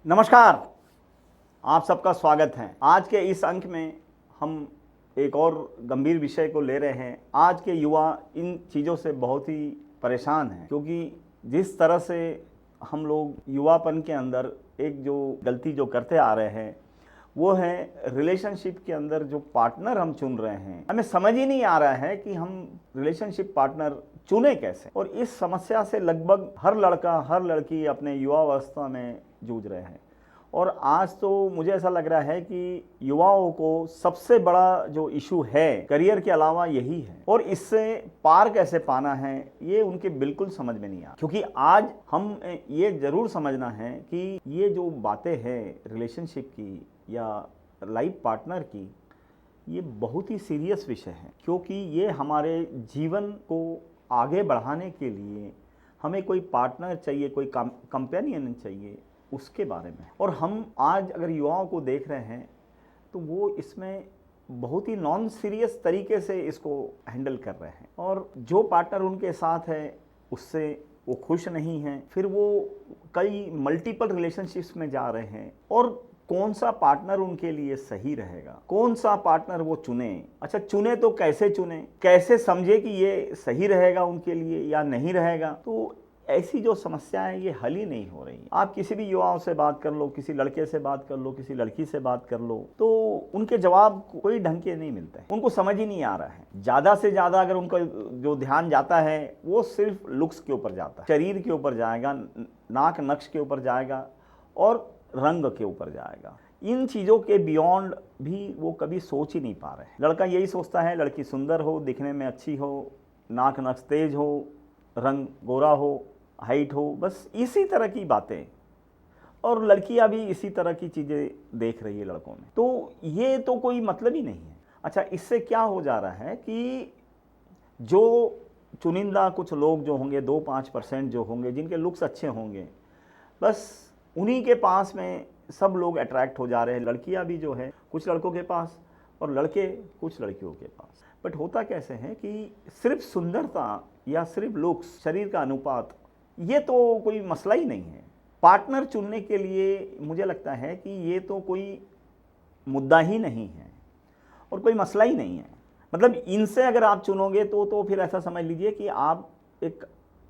नमस्कार, आप सबका स्वागत है। आज के इस अंक में हम एक और गंभीर विषय को ले रहे हैं। आज के युवा इन चीज़ों से बहुत ही परेशान हैं, क्योंकि जिस तरह से हम लोग युवापन के अंदर एक जो गलती जो करते आ रहे हैं वो है रिलेशनशिप के अंदर जो पार्टनर हम चुन रहे हैं, हमें समझ ही नहीं आ रहा है कि हम रिलेशनशिप पार्टनर चुने कैसे। और इस समस्या से लगभग हर लड़का हर लड़की अपने युवावस्था में जूझ रहे हैं। और आज तो मुझे ऐसा लग रहा है कि युवाओं को सबसे बड़ा जो इशू है करियर के अलावा यही है, और इससे पार कैसे पाना है ये उनके बिल्कुल समझ में नहीं आ। क्योंकि आज हम ये जरूर समझना है कि ये जो बातें हैं रिलेशनशिप की या लाइफ पार्टनर की, ये बहुत ही सीरियस विषय है, क्योंकि ये हमारे जीवन को आगे बढ़ाने के लिए हमें कोई पार्टनर चाहिए, कोई कंपेनियन चाहिए, उसके बारे में। और हम आज अगर युवाओं को देख रहे हैं तो वो इसमें बहुत ही नॉन सीरियस तरीके से इसको हैंडल कर रहे हैं, और जो पार्टनर उनके साथ है उससे वो खुश नहीं हैं, फिर वो कई मल्टीपल रिलेशनशिप्स में जा रहे हैं। और कौन सा पार्टनर उनके लिए सही रहेगा, कौन सा पार्टनर वो चुने, अच्छा चुने तो कैसे चुने, कैसे समझे कि ये सही रहेगा उनके लिए या नहीं रहेगा। तो ऐसी जो समस्याएं ये हल ही नहीं हो रही। आप किसी भी युवाओं से बात कर लो, किसी लड़के से बात कर लो, किसी लड़की से बात कर लो, तो उनके जवाब कोई ढंग के नहीं मिलते हैं, उनको समझ ही नहीं आ रहा है। ज़्यादा से ज़्यादा अगर उनका जो ध्यान जाता है वो सिर्फ लुक्स के ऊपर जाता है, शरीर के ऊपर जाएगा, नाक नक्श के ऊपर जाएगा और रंग के ऊपर जाएगा। इन चीज़ों के बियॉन्ड भी वो कभी सोच ही नहीं पा रहे हैं। लड़का यही सोचता है लड़की सुंदर हो, दिखने में अच्छी हो, नाक नक्श तेज हो, रंग गोरा हो, हाइट हो, बस इसी तरह की बातें। और लड़कियां भी इसी तरह की चीज़ें देख रही है लड़कों में। तो ये तो कोई मतलब ही नहीं है। अच्छा, इससे क्या हो जा रहा है कि जो चुनिंदा कुछ लोग जो होंगे, 2-5% जो होंगे जिनके लुक्स अच्छे होंगे, बस उन्हीं के पास में सब लोग अट्रैक्ट हो जा रहे हैं। लड़कियां भी जो है कुछ लड़कों के पास और लड़के कुछ लड़कियों के पास। बट होता कैसे है कि सिर्फ सुंदरता या सिर्फ लुक्स, शरीर का अनुपात, ये तो कोई मसला ही नहीं है। पार्टनर चुनने के लिए मुझे लगता है कि ये तो कोई मुद्दा ही नहीं है और कोई मसला ही नहीं है। मतलब इनसे अगर आप चुनोगे तो फिर ऐसा समझ लीजिए कि आप एक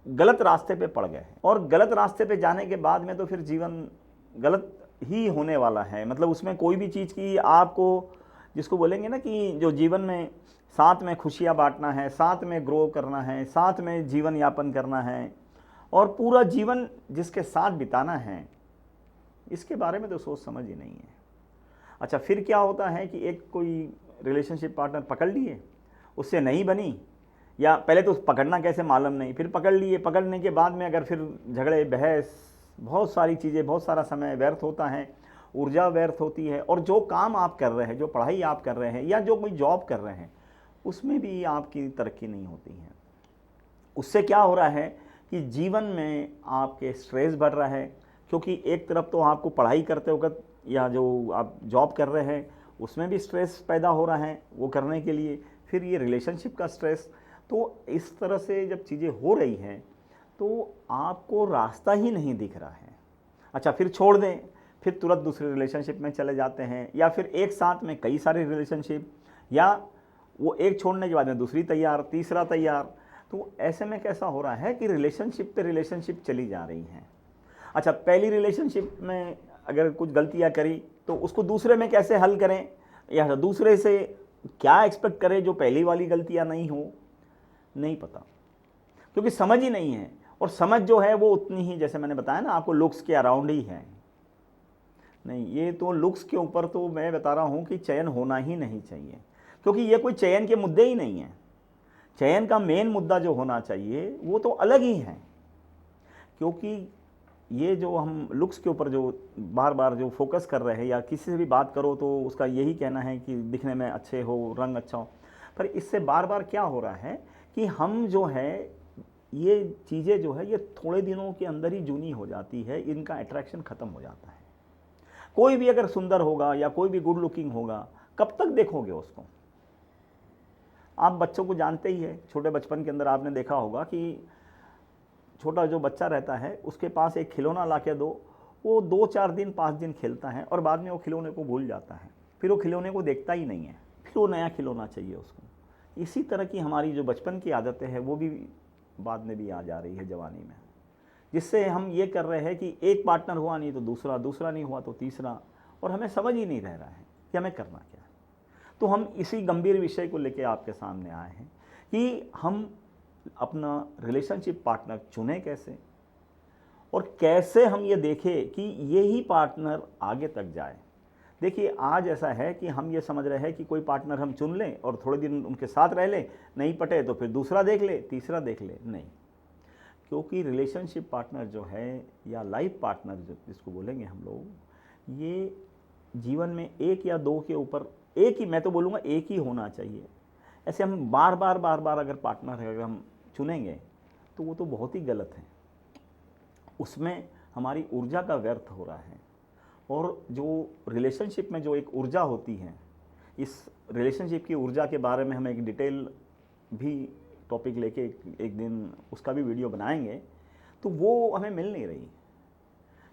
गलत रास्ते पे पड़ गए हैं, और गलत रास्ते पे जाने के बाद में तो फिर जीवन गलत ही होने वाला है। मतलब उसमें कोई भी चीज़ की आपको, जिसको बोलेंगे ना कि जो जीवन में साथ में खुशियाँ बांटना है, साथ में ग्रो करना है, साथ में जीवन यापन करना है और पूरा जीवन जिसके साथ बिताना है, इसके बारे में तो सोच समझ ही नहीं है। अच्छा, फिर क्या होता है कि एक कोई रिलेशनशिप पार्टनर पकड़ लिए, उससे नहीं बनी, या पहले तो पकड़ना कैसे मालूम नहीं, फिर पकड़ लिए, पकड़ने के बाद में अगर फिर झगड़े बहस, बहुत सारी चीज़ें, बहुत सारा समय व्यर्थ होता है, ऊर्जा व्यर्थ होती है। और जो काम आप कर रहे हैं, जो पढ़ाई आप कर रहे हैं या जो कोई जॉब कर रहे हैं, उसमें भी आपकी तरक्की नहीं होती है। उससे क्या हो रहा है कि जीवन में आपके स्ट्रेस बढ़ रहा है, क्योंकि एक तरफ तो आपको पढ़ाई करते वक्त या जो आप जॉब कर रहे हैं उसमें भी स्ट्रेस पैदा हो रहा है वो करने के लिए, फिर ये रिलेशनशिप का स्ट्रेस। तो इस तरह से जब चीज़ें हो रही हैं तो आपको रास्ता ही नहीं दिख रहा है। अच्छा, फिर छोड़ दें, फिर तुरंत दूसरे रिलेशनशिप में चले जाते हैं, या फिर एक साथ में कई सारे रिलेशनशिप, या वो एक छोड़ने के बाद में दूसरी तैयार, तीसरा तैयार। तो ऐसे में कैसा हो रहा है कि रिलेशनशिप पे रिलेशनशिप चली जा रही हैं। अच्छा, पहली रिलेशनशिप में अगर कुछ गलतियां करी तो उसको दूसरे में कैसे हल करें, या दूसरे से क्या एक्सपेक्ट करें जो पहली वाली गलतियां नहीं हो, नहीं पता, क्योंकि समझ ही नहीं है। और समझ जो है वो उतनी ही, जैसे मैंने बताया ना आपको, लुक्स के अराउंड ही है। नहीं, ये तो लुक्स के ऊपर तो मैं बता रहा हूँ कि चयन होना ही नहीं चाहिए, क्योंकि ये कोई चयन के मुद्दे ही नहीं है। चयन का मेन मुद्दा जो होना चाहिए वो तो अलग ही है। क्योंकि ये जो हम लुक्स के ऊपर जो बार बार जो फोकस कर रहे हैं, या किसी से भी बात करो तो उसका यही कहना है कि दिखने में अच्छे हो, रंग अच्छा हो, पर इससे बार बार क्या हो रहा है कि हम जो है ये चीज़ें जो है ये थोड़े दिनों के अंदर ही जूनी हो जाती है, इनका अट्रैक्शन ख़त्म हो जाता है। कोई भी अगर सुंदर होगा या कोई भी गुड लुकिंग होगा, कब तक देखोगे उसको। आप बच्चों को जानते ही है, छोटे बचपन के अंदर आपने देखा होगा कि छोटा जो बच्चा रहता है उसके पास एक खिलौना ला के दो, वो 2-4 दिन 5 दिन खेलता है और बाद में वो खिलौने को भूल जाता है, फिर वो खिलौने को देखता ही नहीं है, फिर वो नया खिलौना चाहिए उसको। इसी तरह की हमारी जो बचपन की आदतें हैं वो भी बाद में भी आ जा रही है जवानी में, जिससे हम ये कर रहे हैं कि एक पार्टनर हुआ नहीं तो दूसरा, दूसरा नहीं हुआ तो तीसरा, और हमें समझ ही नहीं रह रहा है कि हमें करना क्या है। तो हम इसी गंभीर विषय को लेकर आपके सामने आए हैं कि हम अपना रिलेशनशिप पार्टनर चुनें कैसे, और कैसे हम ये देखें कि यही पार्टनर आगे तक जाए। देखिए, आज ऐसा है कि हम ये समझ रहे हैं कि कोई पार्टनर हम चुन लें और थोड़े दिन उनके साथ रह लें, नहीं पटे तो फिर दूसरा देख ले, तीसरा देख ले। नहीं, क्योंकि रिलेशनशिप पार्टनर जो है या लाइफ पार्टनर जो जिसको बोलेंगे हम लोग, ये जीवन में एक या दो के ऊपर, एक ही, मैं तो बोलूँगा एक ही होना चाहिए। ऐसे हम बार बार अगर पार्टनर है अगर हम चुनेंगे तो वो तो बहुत ही गलत है, उसमें हमारी ऊर्जा का व्यर्थ हो रहा है। और जो रिलेशनशिप में जो एक ऊर्जा होती है, इस रिलेशनशिप की ऊर्जा के बारे में हम एक डिटेल भी टॉपिक लेके एक दिन उसका भी वीडियो बनाएंगे, तो वो हमें मिल नहीं रही,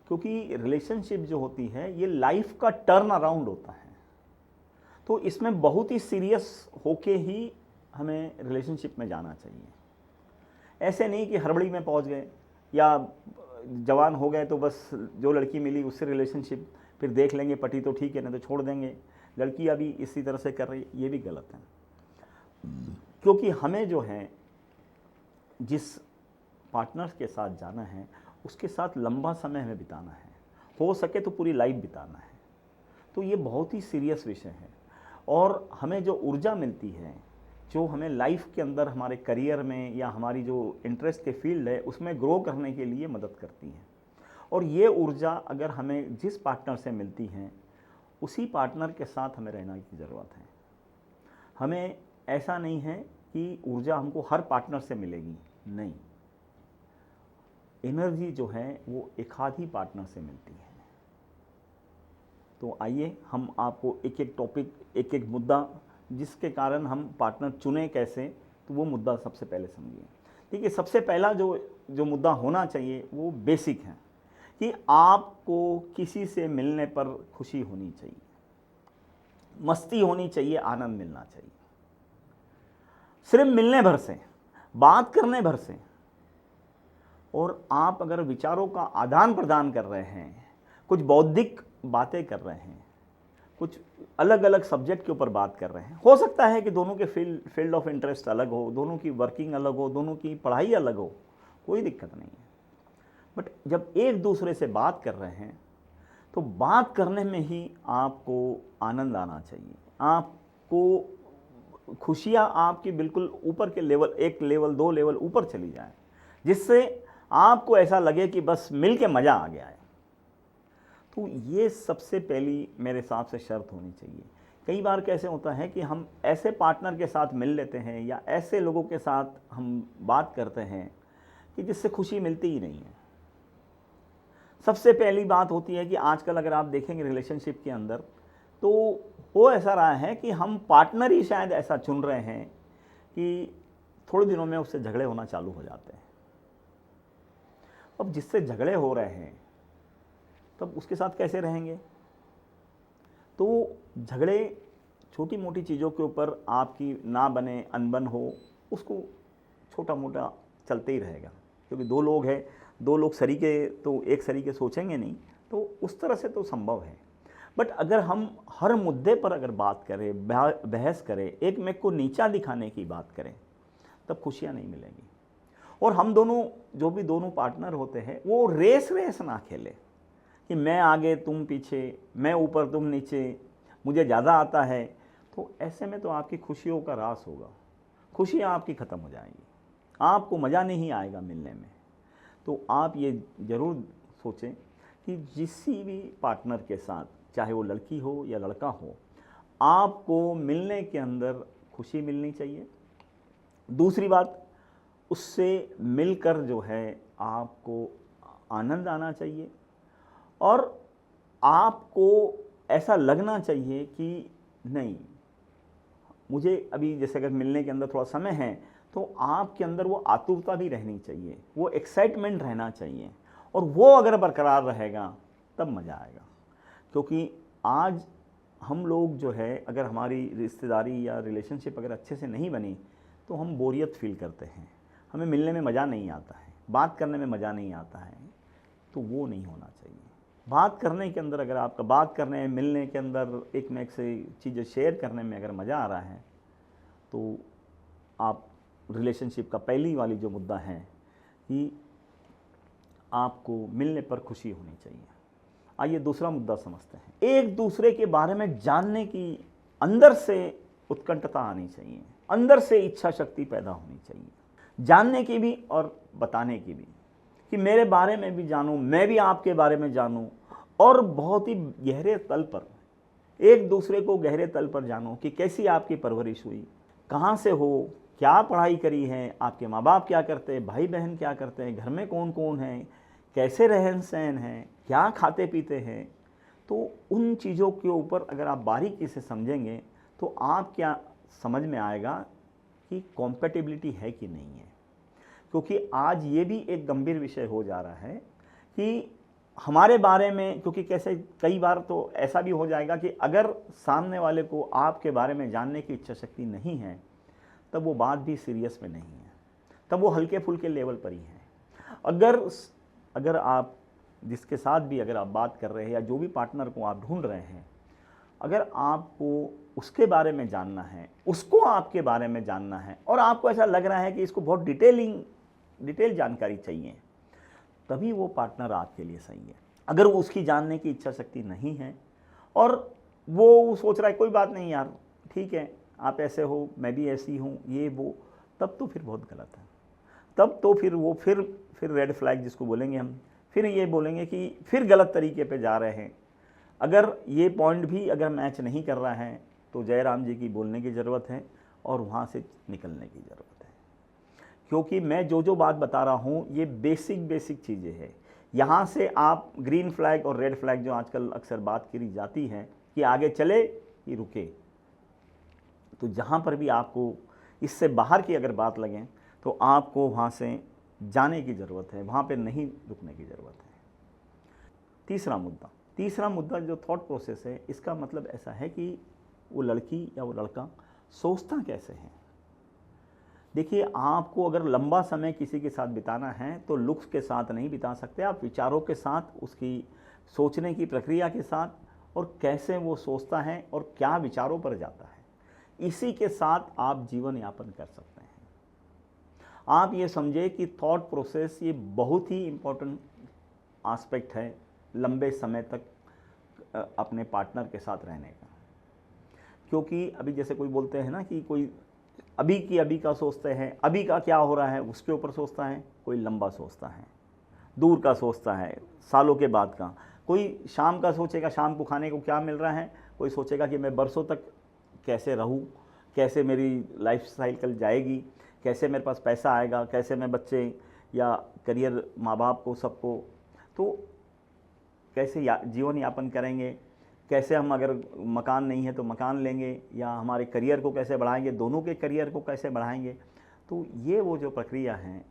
क्योंकि रिलेशनशिप जो होती है ये लाइफ का टर्न अराउंड होता है। तो इसमें बहुत ही सीरियस होके ही हमें रिलेशनशिप में जाना चाहिए। ऐसे नहीं कि हड़बड़ी में पहुंच गए या जवान हो गए तो बस जो लड़की मिली उससे रिलेशनशिप, फिर देख लेंगे पटी तो ठीक है, नहीं तो छोड़ देंगे। लड़की अभी इसी तरह से कर रही, ये भी गलत है। क्योंकि हमें जो है जिस पार्टनर के साथ जाना है उसके साथ लंबा समय हमें बिताना है, हो सके तो पूरी लाइफ बिताना है। तो ये बहुत ही सीरियस विषय है, और हमें जो ऊर्जा मिलती है, जो हमें लाइफ के अंदर हमारे करियर में या हमारी जो इंटरेस्ट के फील्ड है उसमें ग्रो करने के लिए मदद करती है। और ये ऊर्जा अगर हमें जिस पार्टनर से मिलती है उसी पार्टनर के साथ हमें रहने की ज़रूरत है। हमें ऐसा नहीं है कि ऊर्जा हमको हर पार्टनर से मिलेगी, नहीं, एनर्जी जो है वो एक आध ही पार्टनर से मिलती है। तो आइए हम आपको एक एक टॉपिक, एक एक मुद्दा, जिसके कारण हम पार्टनर चुनें कैसे, तो वो मुद्दा सबसे पहले समझिए। देखिए, सबसे पहला जो मुद्दा होना चाहिए वो बेसिक है कि आपको किसी से मिलने पर खुशी होनी चाहिए, मस्ती होनी चाहिए, आनंद मिलना चाहिए। सिर्फ मिलने भर से, बात करने भर से, और आप अगर विचारों का आदान प्रदान कर रहे हैं, कुछ बौद्धिक बातें कर रहे हैं, कुछ अलग अलग सब्जेक्ट के ऊपर बात कर रहे हैं, हो सकता है कि दोनों के फील्ड ऑफ इंटरेस्ट अलग हो, दोनों की वर्किंग अलग हो, दोनों की पढ़ाई अलग हो, कोई दिक्कत नहीं है। बट जब एक दूसरे से बात कर रहे हैं तो बात करने में ही आपको आनंद आना चाहिए, आपको खुशियाँ आपकी बिल्कुल ऊपर के लेवल, एक लेवल, 2 लेवल ऊपर चली जाए, जिससे आपको ऐसा लगे कि बस मिल के मज़ा आ गया है। तो ये सबसे पहली मेरे हिसाब से शर्त होनी चाहिए। कई बार कैसे होता है कि हम ऐसे पार्टनर के साथ मिल लेते हैं या ऐसे लोगों के साथ हम बात करते हैं कि जिससे खुशी मिलती ही नहीं है। सबसे पहली बात होती है कि आजकल अगर आप देखेंगे रिलेशनशिप के अंदर, तो हो ऐसा रहा है कि हम पार्टनर ही शायद ऐसा चुन रहे हैं कि थोड़े दिनों में उससे झगड़े होना चालू हो जाते हैं। अब जिससे झगड़े हो रहे हैं तब उसके साथ कैसे रहेंगे? तो झगड़े छोटी मोटी चीज़ों के ऊपर आपकी ना बने, अनबन हो, उसको छोटा मोटा चलते ही रहेगा, क्योंकि 2 लोग हैं, 2 लोग सरीके तो एक सरीके सोचेंगे नहीं, तो उस तरह से तो संभव है। बट अगर हम हर मुद्दे पर अगर बात करें, बहस करें, एक में को नीचा दिखाने की बात करें, तब खुशियाँ नहीं मिलेंगी। और हम दोनों, जो भी दोनों पार्टनर होते हैं, वो रेस ना खेले कि मैं आगे तुम पीछे, मैं ऊपर तुम नीचे, मुझे ज़्यादा आता है। तो ऐसे में तो आपकी खुशियों का रास होगा, खुशियाँ आपकी ख़त्म हो जाएंगी, आपको मज़ा नहीं आएगा मिलने में। तो आप ये ज़रूर सोचें कि किसी भी पार्टनर के साथ, चाहे वो लड़की हो या लड़का हो, आपको मिलने के अंदर खुशी मिलनी चाहिए। दूसरी बात, उससे मिलकर जो है आपको आनंद आना चाहिए, और आपको ऐसा लगना चाहिए कि नहीं, मुझे अभी जैसे अगर मिलने के अंदर थोड़ा समय है तो आपके अंदर वो आतुरता भी रहनी चाहिए, वो एक्साइटमेंट रहना चाहिए। और वो अगर बरकरार रहेगा तब मज़ा आएगा। क्योंकि आज हम लोग जो है, अगर हमारी रिश्तेदारी या रिलेशनशिप अगर अच्छे से नहीं बनी तो हम बोरियत फील करते हैं, हमें मिलने में मज़ा नहीं आता है, बात करने में मज़ा नहीं आता है। तो वो नहीं होना चाहिए। बात करने के अंदर, अगर आपका बात करने मिलने के अंदर एक में एक से चीज़ें शेयर करने में अगर मज़ा आ रहा है, तो आप रिलेशनशिप का पहली वाली जो मुद्दा है कि आपको मिलने पर खुशी होनी चाहिए। आइए दूसरा मुद्दा समझते हैं। एक दूसरे के बारे में जानने की अंदर से उत्कंठता आनी चाहिए, अंदर से इच्छा शक्ति पैदा होनी चाहिए, जानने की भी और बताने की भी, कि मेरे बारे में भी जानो, मैं भी आपके बारे में जानूं, और बहुत ही गहरे तल पर, एक दूसरे को गहरे तल पर जानो कि कैसी आपकी परवरिश हुई, कहाँ से हो, क्या पढ़ाई करी है, आपके माँ बाप क्या करते हैं, भाई बहन क्या करते हैं, घर में कौन कौन है, कैसे रहन सहन है, क्या खाते पीते हैं। तो उन चीज़ों के ऊपर अगर आप बारीकी से समझेंगे तो आप क्या समझ में आएगा कि कॉम्पेटिबिलिटी है कि नहीं है। क्योंकि आज ये भी एक गंभीर विषय हो जा रहा है कि हमारे बारे में, क्योंकि कैसे कई बार तो ऐसा भी हो जाएगा कि अगर सामने वाले को आपके बारे में जानने की इच्छा शक्ति नहीं है, तब वो बात भी सीरियस में नहीं है, तब वो हल्के फुल्के लेवल पर ही है। अगर आप जिसके साथ भी अगर आप बात कर रहे हैं या जो भी पार्टनर को आप ढूंढ रहे हैं, अगर आपको उसके बारे में जानना है, उसको आपके बारे में जानना है, और आपको ऐसा लग रहा है कि इसको बहुत डिटेल जानकारी चाहिए, तभी वो पार्टनर आपके लिए सही है। अगर वो उसकी जानने की इच्छा शक्ति नहीं है और वो सोच रहा है कोई बात नहीं यार, ठीक है, आप ऐसे हो, मैं भी ऐसी हूँ, ये वो, तब तो फिर बहुत गलत है। तब तो फिर वो फिर रेड फ्लैग जिसको बोलेंगे हम, फिर ये बोलेंगे कि फिर गलत तरीके पे जा रहे हैं। अगर ये पॉइंट भी अगर मैच नहीं कर रहा है तो जयराम जी की बोलने की ज़रूरत है और वहाँ से निकलने की ज़रूरत है। क्योंकि मैं जो बात बता रहा हूँ ये बेसिक चीज़ें हैं। यहाँ से आप ग्रीन फ्लैग और रेड फ्लैग जो आजकल अक्सर बात करी जाती है कि आगे चले कि रुके, तो जहाँ पर भी आपको इससे बाहर की अगर बात लगे तो आपको वहाँ से जाने की ज़रूरत है, वहाँ पे नहीं रुकने की ज़रूरत है। तीसरा मुद्दा जो थॉट प्रोसेस है, इसका मतलब ऐसा है कि वो लड़की या वो लड़का सोचता कैसे है। देखिए, आपको अगर लंबा समय किसी के साथ बिताना है तो लुक्स के साथ नहीं बिता सकते, आप विचारों के साथ, उसकी सोचने की प्रक्रिया के साथ, और कैसे वो सोचता है और क्या विचारों पर जाता है, इसी के साथ आप जीवन यापन कर सकते हैं। आप ये समझे कि थॉट प्रोसेस ये बहुत ही इम्पोर्टेंट एस्पेक्ट है लंबे समय तक अपने पार्टनर के साथ रहने का। क्योंकि अभी जैसे कोई बोलते हैं ना कि कोई अभी का सोचते हैं, अभी का क्या हो रहा है उसके ऊपर सोचता है, कोई लंबा सोचता है, दूर का सोचता है, सालों के बाद का, कोई शाम का सोचेगा, शाम को खाने को क्या मिल रहा है, कोई सोचेगा कि मैं बरसों तक कैसे रहूँ, कैसे मेरी लाइफ साइकिल जाएगी, कैसे मेरे पास पैसा आएगा, कैसे मैं बच्चे या करियर, माँ बाप को, सबको तो कैसे जीवन यापन करेंगे, कैसे हम अगर मकान नहीं है तो मकान लेंगे, या हमारे करियर को कैसे बढ़ाएंगे, दोनों के करियर को कैसे बढ़ाएंगे। तो ये वो जो प्रक्रिया है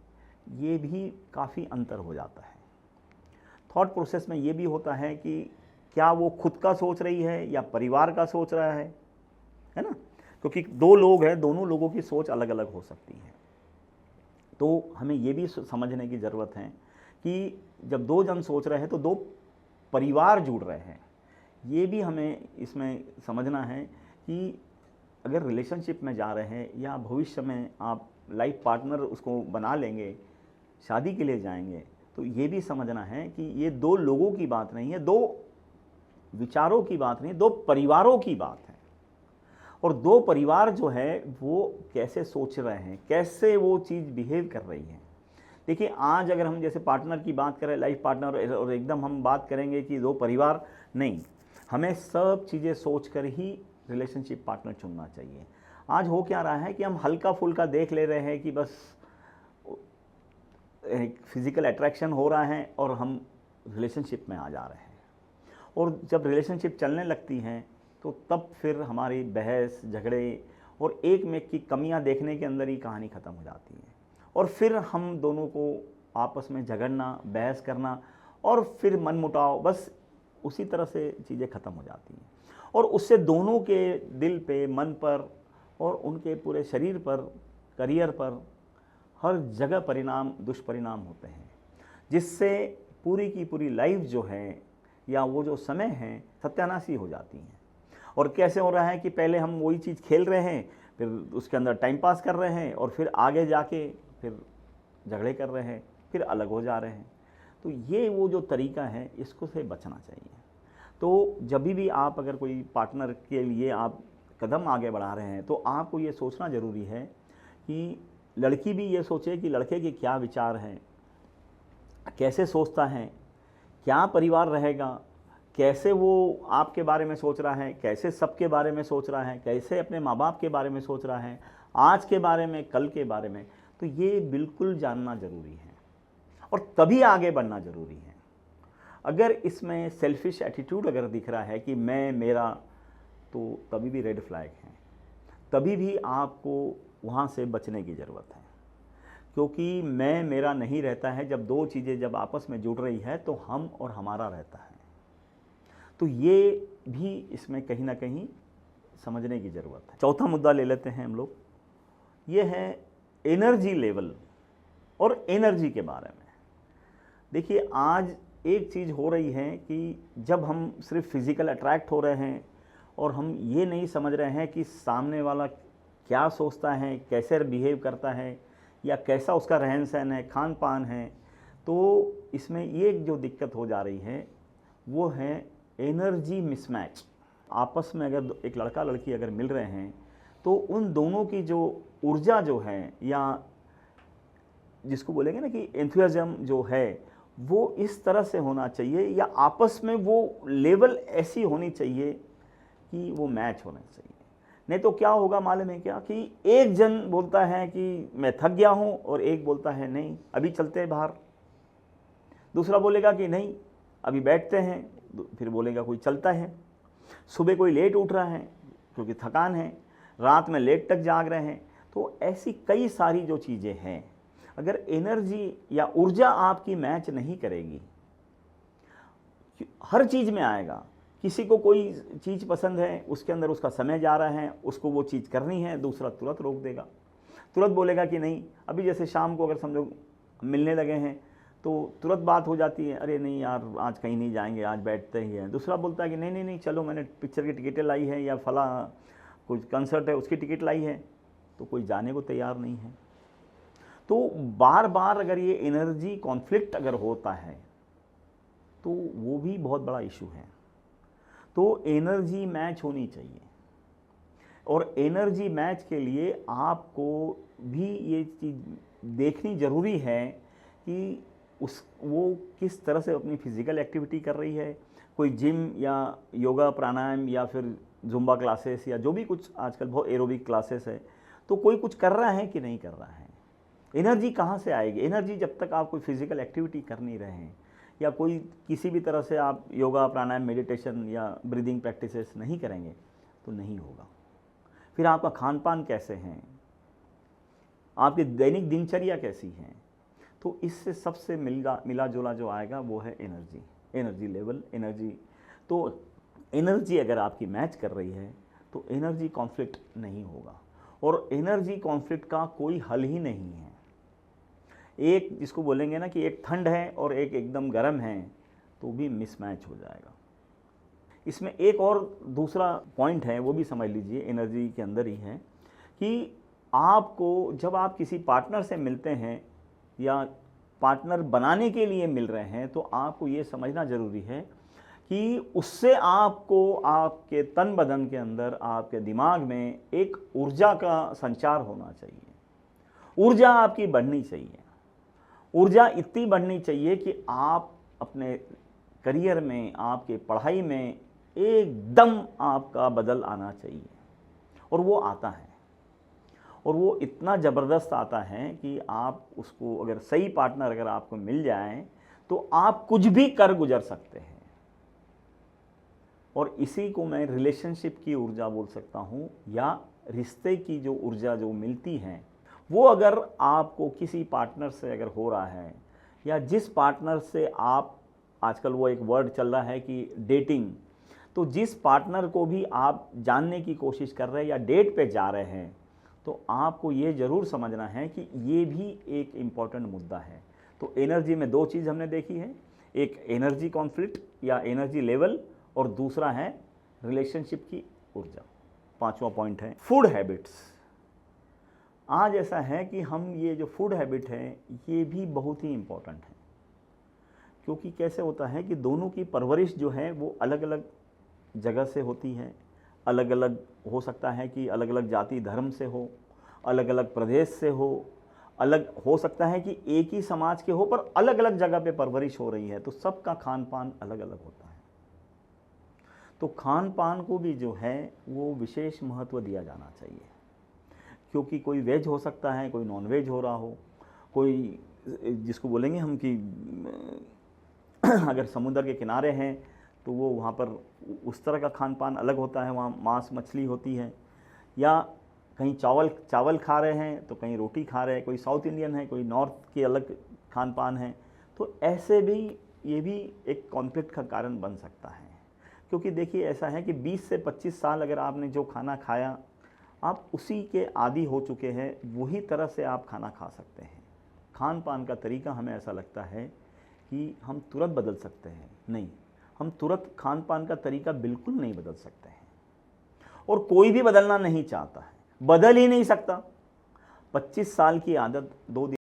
ये भी काफ़ी अंतर हो जाता है। थॉट प्रोसेस में ये भी होता है कि क्या वो खुद का सोच रही है या परिवार का सोच रहा है ना, क्योंकि दो लोग हैं, दोनों लोगों की सोच अलग अलग हो सकती है। तो हमें ये भी समझने की ज़रूरत है कि जब दो जन सोच रहे हैं तो दो परिवार जुड़ रहे हैं। ये भी हमें इसमें समझना है कि अगर रिलेशनशिप में जा रहे हैं या भविष्य में आप लाइफ पार्टनर उसको बना लेंगे, शादी के लिए जाएंगे, तो ये भी समझना है कि ये दो लोगों की बात नहीं है, दो विचारों की बात नहीं, दो परिवारों की बात है। और दो परिवार जो है वो कैसे सोच रहे हैं, कैसे वो चीज़ बिहेव कर रही है। देखिए, आज अगर हम जैसे पार्टनर की बात करें, लाइफ पार्टनर, और एकदम हम बात करेंगे कि दो परिवार, नहीं, हमें सब चीज़ें सोच कर ही रिलेशनशिप पार्टनर चुनना चाहिए। आज हो क्या रहा है कि हम हल्का फुल्का देख ले रहे हैं कि बस एक फिज़िकल अट्रैक्शन हो रहा है और हम रिलेशनशिप में आ जा रहे हैं, और जब रिलेशनशिप चलने लगती हैं तो तब फिर हमारी बहस, झगड़े और एक में की कमियां देखने के अंदर ही कहानी ख़त्म हो जाती है, और फिर हम दोनों को आपस में झगड़ना, बहस करना, और फिर मनमुटाव, बस उसी तरह से चीज़ें ख़त्म हो जाती हैं और उससे दोनों के दिल पे, मन पर और उनके पूरे शरीर पर, करियर पर, हर जगह दुष्परिणाम होते हैं, जिससे पूरी की पूरी लाइफ जो है या वो जो समय है सत्यानाशी हो जाती हैं। और कैसे हो रहा है कि पहले हम वही चीज़ खेल रहे हैं, फिर उसके अंदर टाइम पास कर रहे हैं और फिर आगे जाके फिर झगड़े कर रहे हैं, फिर अलग हो जा रहे हैं। तो ये वो जो तरीका है, इसको से बचना चाहिए। तो जब भी आप अगर कोई पार्टनर के लिए आप कदम आगे बढ़ा रहे हैं, तो आपको ये सोचना ज़रूरी है कि लड़की भी ये सोचे कि लड़के के क्या विचार हैं, कैसे सोचता है, क्या परिवार रहेगा, कैसे वो आपके बारे में सोच रहा है, कैसे सबके बारे में सोच रहा है, कैसे अपने माँ बाप के बारे में सोच रहा है, आज के बारे में, कल के बारे में। तो ये बिल्कुल जानना ज़रूरी है और तभी आगे बढ़ना ज़रूरी है। अगर इसमें सेल्फिश एटीट्यूड अगर दिख रहा है कि मैं, मेरा, तो तभी भी रेड फ्लैग है, तभी भी आपको वहाँ से बचने की ज़रूरत है। क्योंकि मैं, मेरा नहीं रहता है जब दो चीज़ें जब आपस में जुड़ रही है तो हम और हमारा रहता है। तो ये भी इसमें कहीं ना कहीं समझने की ज़रूरत है। चौथा मुद्दा ले लेते हैं हम लोग, ये है एनर्जी लेवल और एनर्जी के बारे में। देखिए, आज एक चीज़ हो रही है कि जब हम सिर्फ फिज़िकल अट्रैक्ट हो रहे हैं और हम ये नहीं समझ रहे हैं कि सामने वाला क्या सोचता है, कैसे बिहेव करता है या कैसा उसका रहन सहन है, खान पान है, तो इसमें ये जो दिक्कत हो जा रही है वो है एनर्जी मिसमैच। आपस में अगर एक लड़का लड़की अगर मिल रहे हैं तो उन दोनों की जो ऊर्जा जो है, या जिसको बोलेंगे ना कि एंथुसियाज्म जो है, वो इस तरह से होना चाहिए या आपस में वो लेवल ऐसी होनी चाहिए कि वो मैच होना चाहिए। नहीं तो क्या होगा मालूम है क्या, कि एक जन बोलता है कि मैं थक गया हूँ और एक बोलता है नहीं अभी चलते हैं बाहर, दूसरा बोलेगा कि नहीं अभी बैठते हैं, फिर बोलेगा कोई चलता है। सुबह कोई लेट उठ रहा है क्योंकि थकान है, रात में लेट तक जाग रहे हैं। तो ऐसी कई सारी जो चीज़ें हैं, अगर एनर्जी या ऊर्जा आपकी मैच नहीं करेगी, हर चीज़ में आएगा। किसी को कोई चीज़ पसंद है, उसके अंदर उसका समय जा रहा है, उसको वो चीज़ करनी है, दूसरा तुरंत रोक देगा, तुरंत बोलेगा कि नहीं। अभी जैसे शाम को अगर समझो मिलने लगे हैं तो तुरंत बात हो जाती है, अरे नहीं यार आज कहीं नहीं जाएंगे, आज बैठते ही हैं। दूसरा बोलता है कि नहीं नहीं नहीं चलो मैंने पिक्चर की टिकटें लाई है या फला कुछ कंसर्ट है उसकी टिकट लाई है, तो कोई जाने को तैयार नहीं है। तो बार बार अगर ये एनर्जी कॉन्फ्लिक्ट अगर होता है तो वो भी बहुत बड़ा इशू है। तो एनर्जी मैच होनी चाहिए और एनर्जी मैच के लिए आपको भी ये चीज़ देखनी ज़रूरी है कि वो किस तरह से अपनी फिज़िकल एक्टिविटी कर रही है। कोई जिम या योगा प्राणायाम या फिर जुम्बा क्लासेस या जो भी कुछ आजकल बहुत एरोबिक क्लासेस है, तो कोई कुछ कर रहा है कि नहीं कर रहा है। एनर्जी कहाँ से आएगी? एनर्जी जब तक आप कोई फिज़िकल एक्टिविटी कर नहीं रहे हैं या कोई किसी भी तरह से आप योगा प्राणायाम मेडिटेशन या ब्रीदिंग प्रैक्टिसेस नहीं करेंगे तो नहीं होगा। फिर आपका खान पान कैसे हैं, आपकी दैनिक दिनचर्या कैसी है, तो इससे सबसे मिला जुला जो आएगा वो है एनर्जी लेवल, एनर्जी। तो एनर्जी अगर आपकी मैच कर रही है तो एनर्जी कॉन्फ्लिक्ट नहीं होगा और एनर्जी कॉन्फ्लिक्ट का कोई हल ही नहीं है। एक जिसको बोलेंगे ना कि एक ठंड है और एक एकदम गर्म है तो भी मिसमैच हो जाएगा। इसमें एक और दूसरा पॉइंट है, वो भी समझ लीजिए, एनर्जी के अंदर ही है कि आपको जब आप किसी पार्टनर से मिलते हैं या पार्टनर बनाने के लिए मिल रहे हैं तो आपको ये समझना ज़रूरी है कि उससे आपको आपके तन बदन के अंदर, आपके दिमाग में एक ऊर्जा का संचार होना चाहिए। ऊर्जा आपकी बढ़नी चाहिए। ऊर्जा इतनी बढ़नी चाहिए कि आप अपने करियर में, आपके पढ़ाई में एकदम आपका बदल आना चाहिए और वो आता है और वो इतना ज़बरदस्त आता है कि आप उसको, अगर सही पार्टनर अगर आपको मिल जाए तो आप कुछ भी कर गुजर सकते हैं। और इसी को मैं रिलेशनशिप की ऊर्जा बोल सकता हूँ या रिश्ते की जो ऊर्जा जो मिलती है, वो अगर आपको किसी पार्टनर से अगर हो रहा है या जिस पार्टनर से आप आजकल वो एक वर्ड चल रहा है कि डेटिंग। तो जिस पार्टनर को भी आप जानने की कोशिश कर रहे हैं या डेट पे जा रहे हैं, तो आपको ये ज़रूर समझना है कि ये भी एक इम्पॉर्टेंट मुद्दा है। तो एनर्जी में दो चीज़ हमने देखी है, एक एनर्जी कॉन्फ्लिक्ट या एनर्जी लेवल, और दूसरा है रिलेशनशिप की ऊर्जा। पांचवा पॉइंट है फूड हैबिट्स। आज ऐसा है कि हम ये जो फूड हैबिट है ये भी बहुत ही इम्पोर्टेंट है, क्योंकि कैसे होता है कि दोनों की परवरिश जो है वो अलग अलग जगह से होती है, अलग अलग हो सकता है कि अलग अलग जाति धर्म से हो, अलग अलग प्रदेश से हो, अलग हो सकता है कि एक ही समाज के हो पर अलग अलग जगह पे परवरिश हो रही है, तो सबका खान पान अलग अलग होता है। तो खान पान को भी जो है वो विशेष महत्व दिया जाना चाहिए, क्योंकि कोई वेज हो सकता है, कोई नॉन वेज हो रहा हो, कोई जिसको बोलेंगे हम कि अगर समुद्र के किनारे हैं तो वो वहाँ पर उस तरह का खान पान अलग होता है, वहाँ मांस मछली होती है, या कहीं चावल खा रहे हैं तो कहीं रोटी खा रहे हैं, कोई साउथ इंडियन है, कोई नॉर्थ के अलग खान पान है। तो ऐसे भी ये भी एक कॉन्फ्लिक्ट का कारण बन सकता है, क्योंकि देखिए ऐसा है कि 20 से 25 साल अगर आपने जो खाना खाया आप उसी के आदी हो चुके हैं, वही तरह से आप खाना खा सकते हैं। खान पान का तरीका हमें ऐसा लगता है कि हम तुरंत बदल सकते हैं, नहीं, हम तुरंत खान पान का तरीका बिल्कुल नहीं बदल सकते हैं, और कोई भी बदलना नहीं चाहता है, बदल ही नहीं सकता। 25 साल की आदत 2 दिन